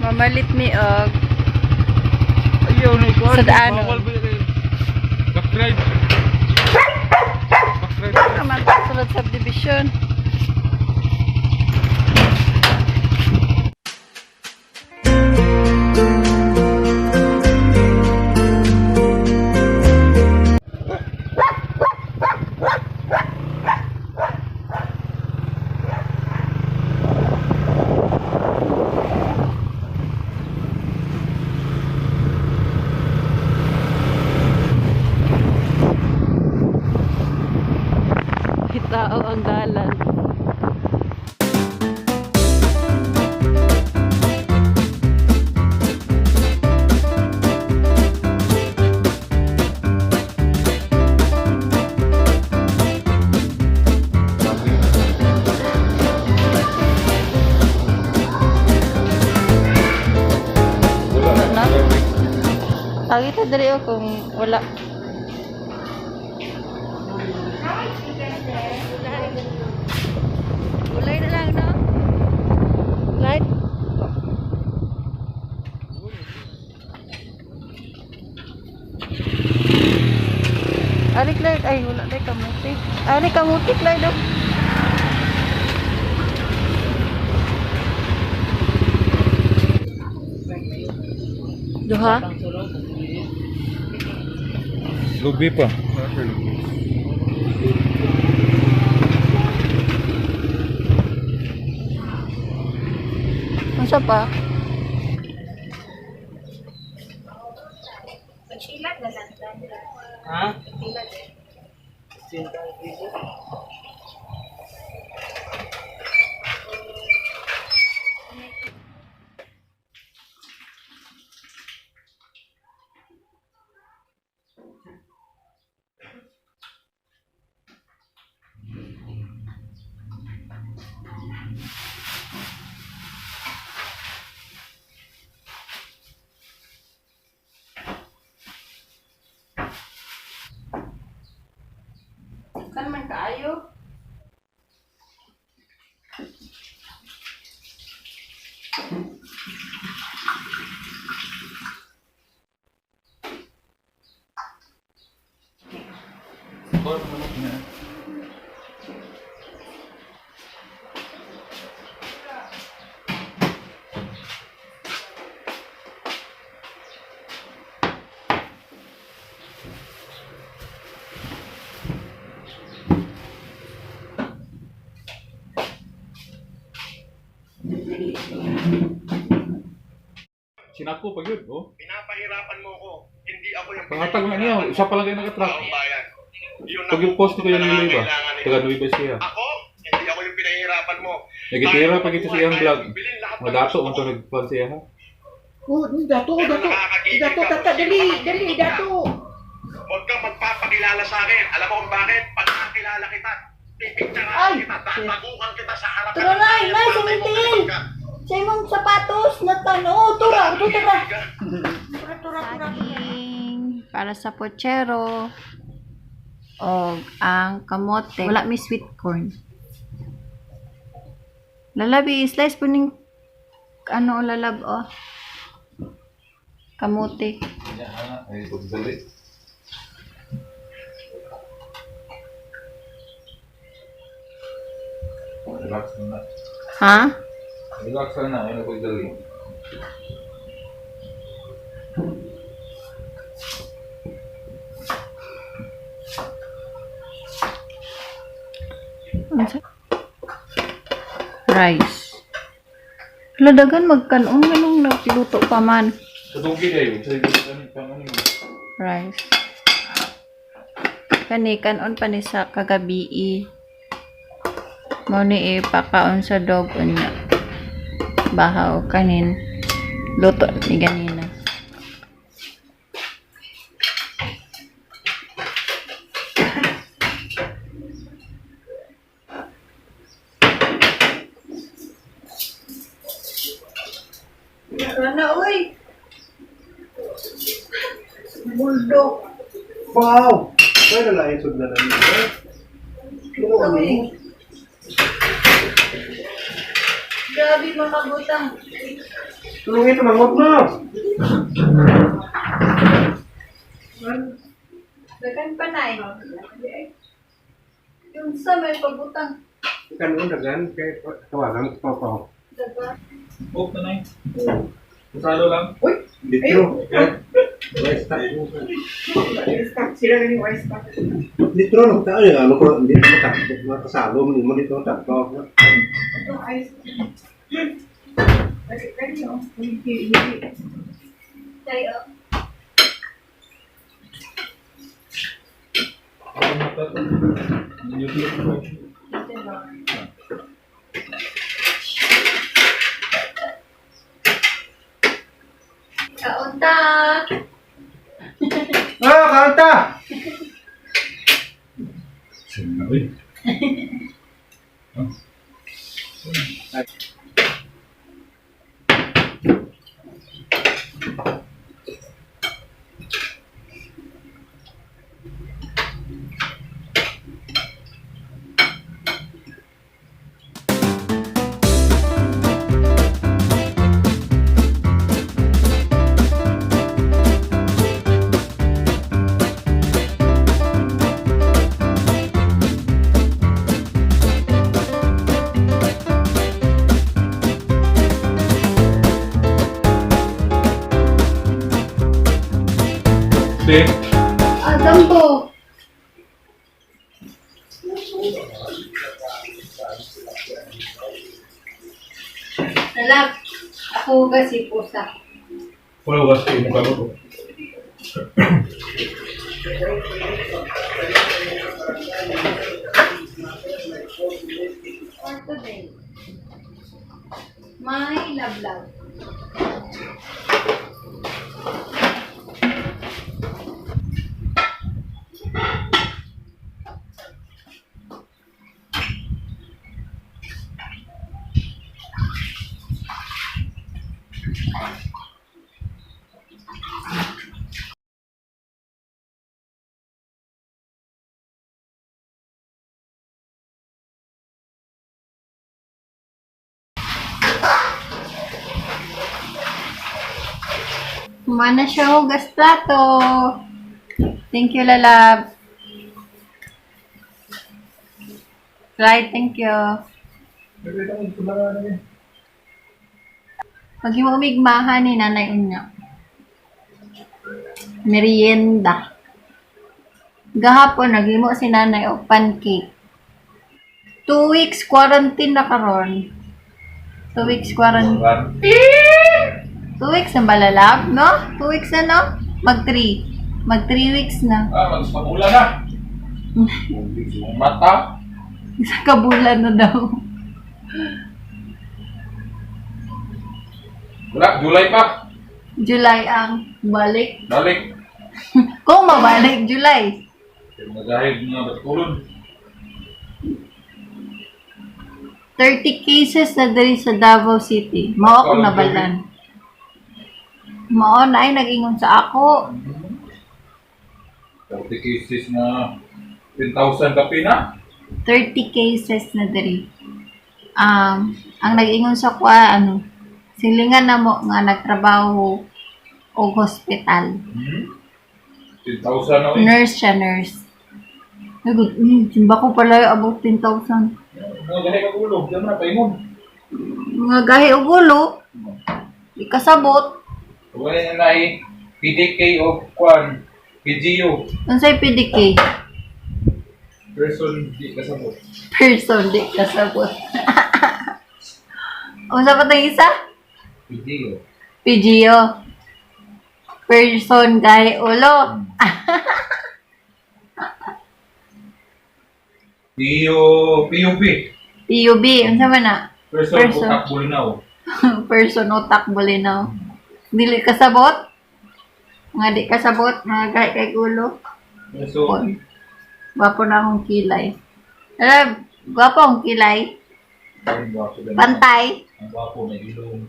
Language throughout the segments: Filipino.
Mamalit mi og Ayaw na ikaw. Sa daanon. Bawal ba yun? Backstride. Backstride. naman sulod subdivision. Tao ang dalan. Wala na. Lagi ta diri o kung wala. Gulay na lang, no? Light? Arik light. Ay, wala na kamuti. Arik kamuti, light, no? Duha? Lubi pa. Masa pa? Ha? Kan man kaayo? Sinako pag yun, oh. Pinapahirapan mo ko. Hindi ako yung Pangatag nga niyo, isa pa lang kayo nakatrack. taong bayan. Yun Pag yung post ko yung nilay ba? nangangailangan nila. Taga Nueva Ecija. Ako? Hindi ako yung pinahihirapan mo. Nagitira pa kita sa iyang vlog. Bilin lahat Mga ng dato, gusto mo mo. ito nagpal siya, ha? Oh, dato, Pero dato. nakakakita Dato, ka. tata, dali, dali, dato. Huwag kang magpapakilala sa akin. Alam mo kung bakit? Pag nakakilala kita, pipicturean Ay, kita, tatagukan kita sa harapan. Tara na, ng Nay, tatay mo, sumitil. ganun ka. Sa imong sapatos na tano, tura, tura. Saging para sa pochero o ang kamote. Wala may sweet corn. Lalabi, slice po ning ano lalab oh. Kamote. Ay, pagdali. Relax na. Ha? Relax na, ay pagdali. Rice. Ladagan magkanon ganung napiluto pa man. Kadugi dayo, sa ibig pang ano mo. Rice. Kani kanon pa ni sa kagabi. Mo ni ipakaon sa dog unya. Bahaw kanin. Luto ni ganina. Rana, uy. Bulldog. Wow. Kaya na lang isod na lang ito. Pero ano? Grabe mga butang. Tulungin ito, mangot na. Dagan pa na eh. Yung sa may pabutang. Ikan mo dagan, kaya tawagan ko pa. Dagan. Oh, nanay. Masalo lang. Litro. West Sila rin yung wise pa. Litro, no? Tayo, ano ko, hindi mo makasalo, hindi mo dito tapos. Ito ice. Kasi kanyo, hindi. Tayo. Ako matato. YouTube ko. Kaunta! Kanta! Sinabi. Sige. Adam po! Salap! Ako kasi pusa. Wala was ko mukha ko. For today, may lablab. Mana siya hugas plato. Thank you, Lalab. Right, thank you. Pag yung umigmahan ni Nanay Unya. Merienda. Gahapon, naghimo si Nanay o pancake. 2 weeks quarantine na karon. 2 weeks quarantine. 2 weeks na balalab, no? 2 weeks na, no? Mag 3 weeks na. Magpapula na. Mata. Isa kabulan na daw. Wala, July pa. July ang balik. Balik. Kung mabalik, July. Magahig nga batulon. 30 cases na dali sa Davao City. Mao akong nabalan. Mao na ay nag-ingon sa ako. 30 cases na 10,000 kapi na. 30 cases na dali. Ang nag-ingon sa kwa, silingan na mo nga nagtrabaho o hospital. 10,000 na eh. Nurse siya, nurse. Nagod, simba ko pala yung about 10,000. Mga gahi ka ulo. Diyan mo na paingon. Mga gahi o gulo, di kasabot. Wala na na eh. PDK o Kwan. PGU. Ano sa'yo PDK? Person di kasabot. Person, di kasabot. Unsa pa tayong isa? PGU. PGO. Person, gahi ulo. PUB. PUB, unsa man na? Person Person. utak bulinaw. Person, utak, bulinaw. Dili kasabot? Nga di kasabot, mga gahi kay ulo. Person. Gwapo na akong kilay. Alam, gwapo akong kilay. Pantay. Ang gwapo may ilong.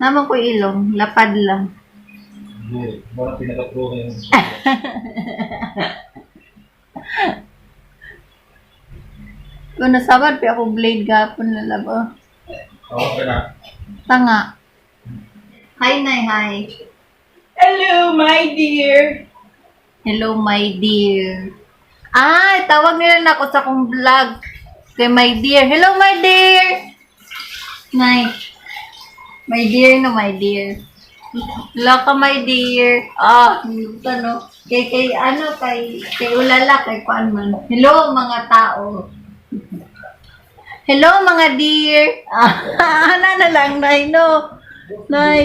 Naman ko ilong, lapad lang. Good. Mga pinaka-pro na yun. Kung nasabad, pa ako blade gapon na labo. Okay na. Tanga. Hi, Nay, hi. Hello, my dear. Hello, my dear. Ay, tawag nila na ako sa kong vlog. Kay my dear. Hello, my dear. Nay. My dear no, my dear. Hello ka, my dear. Ano? Kay ulala, kay kuan man. Hello, mga tao. Hello, mga dear. Na lang, Nay, no. Nay.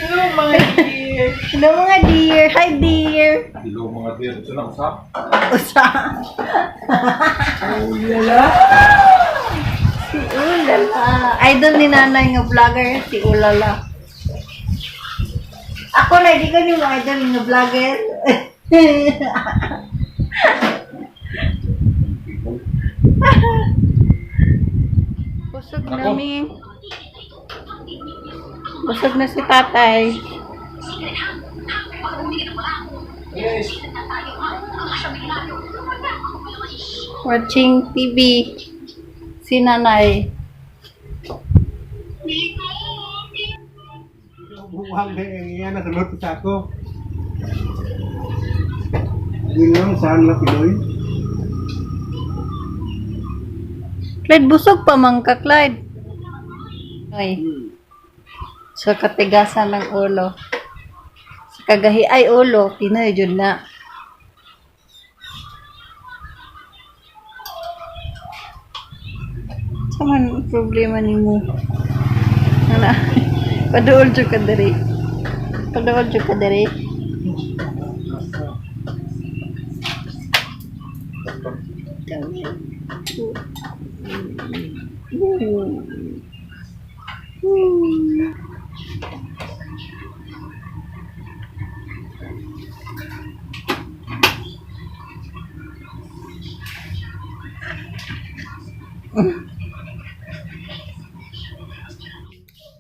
Hello, my dear. Hello, mga dear. Hi, dear. Hello mga dear. Ito na usap. Usa. Ulala. Si Ulala. Idol ni nanay nga vlogger, si Ulala. Ako na, di ko ni mga idol nga vlogger. Busog na mi. Busog na si tatay. Yes. Watching TV. Si nanay. Buwang na yan na sunod sa ako. Yun lang, saan na Pinoy? Clyde, busog pa man ka, Clyde. Ay. Sa katigasan ng ulo. Sa kagahi ay ulo, Pinoy jud na. Saman problema nimo. Ana. Paduol jud ka diri. Paduol jud ka diri.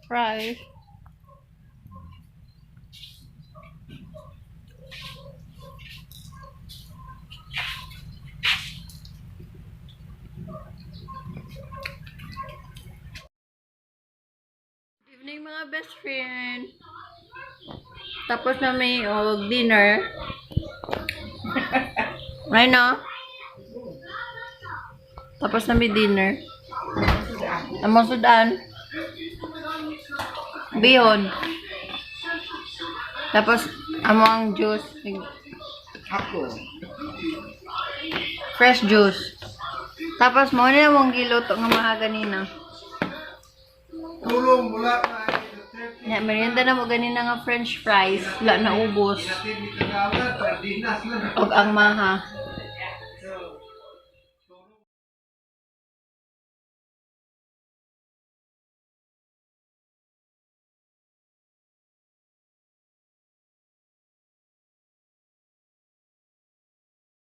Fries. Evening mga best friend. Tapos na may dinner. Right now. Tapos na may dinner. Among sudan. Bihon. Tapos among juice. Ako. Fresh juice. Tapos mo na mong giluto nga mga ganina. Tulong mula na Ya, merienda na mo ganina nga french fries. Wala na ubos. Sardinas na. Og ang maha.